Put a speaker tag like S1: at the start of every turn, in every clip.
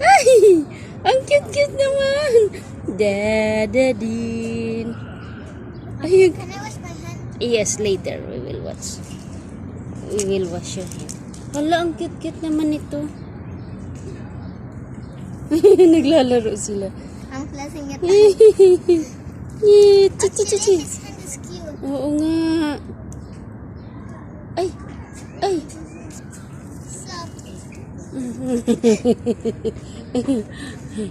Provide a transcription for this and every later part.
S1: Ay! Ang cute-cute naman! Dadadin! Ay,
S2: Can I wash my hand?
S1: yes, later we will watch. We will wash your hand. Hala, ang cute-cute naman ito. Naglalaro sila.
S2: I'm closing it.
S1: Chichi.
S2: His hand is cute.
S1: Oo nga. Ay! Ay!
S2: Stop.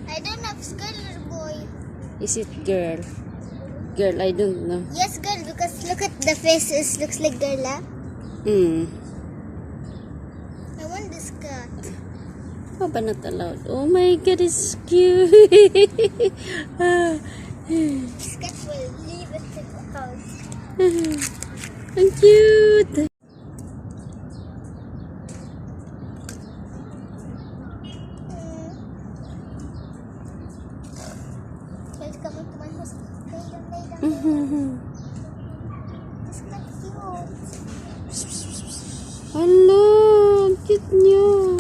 S2: I don't have girl or boy.
S1: Is it girl? Girl, I don't know.
S2: Yes, girl, because look at the faces. Looks like girl, ah. I want this cat.
S1: Oh, but not allowed. Oh my god, it's cute.
S2: This cat will leave it in the house.
S1: Ang cute.
S2: He's coming to my house. Lay down. This cat cute.
S1: Hello, ang cute niyo.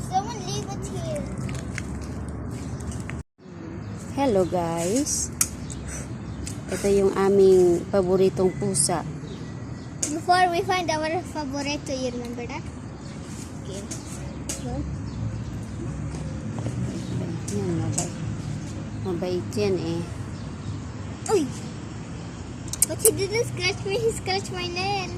S2: Someone leave it here.
S1: Hello guys. Ito yung aming paboritong pusa.
S2: Before we find our favorito, you remember that? Okay.
S1: Yan, mabait. Mabait yan eh.
S2: Uy! But he didn't scratch me, he scratched my nail.